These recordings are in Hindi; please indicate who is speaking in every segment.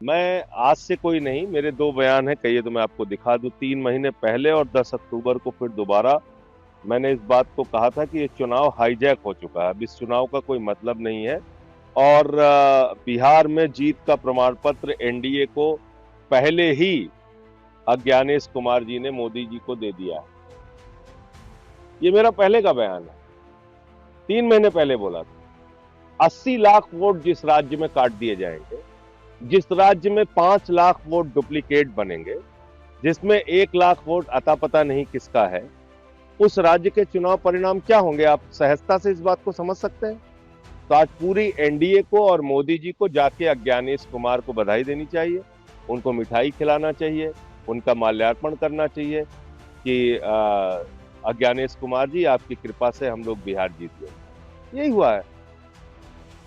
Speaker 1: मैं आज से कोई नहीं, मेरे दो बयान हैं, कहिए तो मैं आपको दिखा दूं। 3 महीने पहले और 10 अक्टूबर को फिर दोबारा मैंने इस बात को कहा था कि ये चुनाव हाईजैक हो चुका है, अब इस चुनाव का कोई मतलब नहीं है। और बिहार में जीत का प्रमाण पत्र एनडीए को पहले ही अज्ञानेश कुमार जी ने मोदी जी को दे दिया है। ये मेरा पहले का बयान है, 3 महीने पहले बोला था। 80 लाख वोट जिस राज्य में काट दिए जाएंगे, जिस राज्य में 5 लाख वोट डुप्लीकेट बनेंगे, जिसमें 1 लाख वोट अता पता नहीं किसका है, उस राज्य के चुनाव परिणाम क्या होंगे? आप सहजता से इस बात को समझ सकते हैं। तो आज पूरी एनडीए को और मोदी जी को जाके अज्ञानेश कुमार को बधाई देनी चाहिए, उनको मिठाई खिलाना चाहिए, उनका माल्यार्पण करना चाहिए कि अज्ञानेश कुमार जी, आपकी कृपा से हम लोग बिहार जीत गए। यही हुआ है।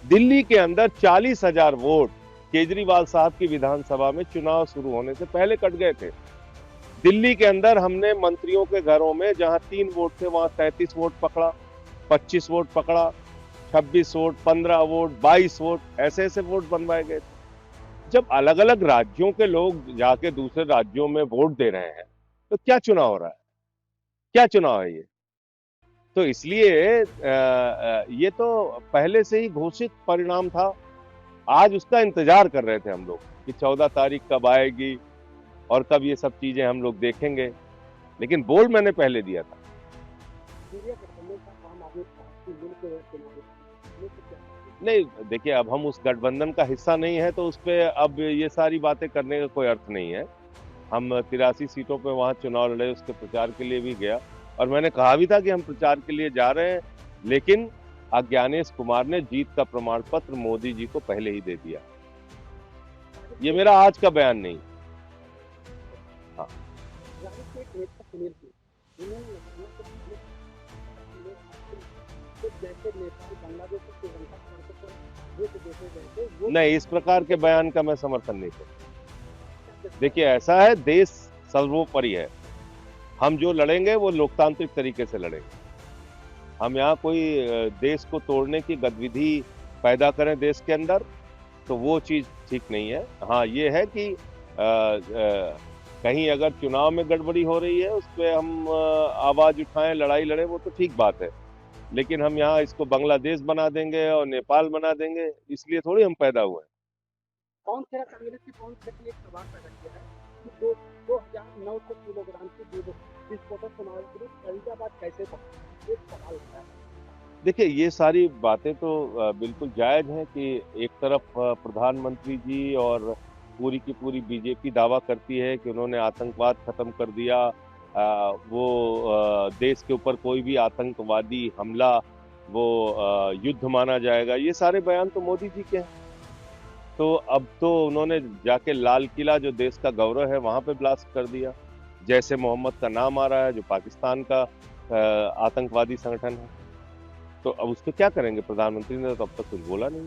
Speaker 1: दिल्ली के अंदर 40,000 वोट केजरीवाल साहब की विधानसभा में चुनाव शुरू होने से पहले कट गए थे। दिल्ली के अंदर हमने मंत्रियों के घरों में जहां 3 वोट थे वहां 33 वोट पकड़ा, 25 वोट पकड़ा, 26 वोट, 15 वोट, 22 वोट, ऐसे ऐसे वोट बनवाए गए थे। जब अलग अलग राज्यों के लोग जाके दूसरे राज्यों में वोट दे रहे हैं, तो क्या चुनाव हो रहा है? क्या चुनाव है ये? तो इसलिए ये तो पहले से ही घोषित परिणाम था। आज उसका इंतजार कर रहे थे हम लोग कि 14 तारीख कब आएगी और कब ये सब चीजें हम लोग देखेंगे। लेकिन बोल मैंने पहले दिया था। नहीं, देखिए, अब हम उस गठबंधन का हिस्सा नहीं है तो उस पे अब ये सारी बातें करने का कोई अर्थ नहीं है। हम 83 सीटों पे वहां चुनाव लड़े, उसके प्रचार के लिए भी गया और मैंने कहा भी था कि हम प्रचार के लिए जा रहे हैं। लेकिन अज्ञानेश कुमार ने जीत का प्रमाण पत्र मोदी जी को पहले ही दे दिया। ये मेरा आज का बयान नहीं। हाँ। नहीं, इस प्रकार के बयान का मैं समर्थन नहीं करता। देखिए, ऐसा है, देश सर्वोपरि है। हम जो लड़ेंगे वो लोकतांत्रिक तरीके से लड़ेंगे। हम यहाँ कोई देश को तोड़ने की गतिविधि पैदा करें देश के अंदर, तो वो चीज ठीक नहीं है। हाँ, ये है कि कहीं अगर चुनाव में गड़बड़ी हो रही है उस पर हम आवाज उठाएं, लड़ाई लड़े, वो तो ठीक बात है। लेकिन हम यहाँ इसको बांग्लादेश बना देंगे और नेपाल बना देंगे, इसलिए थोड़ी हम पैदा हुए हैं। देखिए, ये सारी बातें तो बिल्कुल जायज हैं कि एक तरफ प्रधानमंत्री जी और पूरी की पूरी बीजेपी दावा करती है कि उन्होंने आतंकवाद खत्म कर दिया, वो देश के ऊपर कोई भी आतंकवादी हमला वो युद्ध माना जाएगा। ये सारे बयान तो मोदी जी के हैं। तो अब तो उन्होंने जाके लाल किला, जो देश का गौरव है, वहां पे ब्लास्ट कर दिया। जैसे मोहम्मद का नाम आ रहा है, जो पाकिस्तान का आतंकवादी संगठन है। तो अब उसको क्या करेंगे? प्रधानमंत्री ने तो अब तक कुछ बोला नहीं।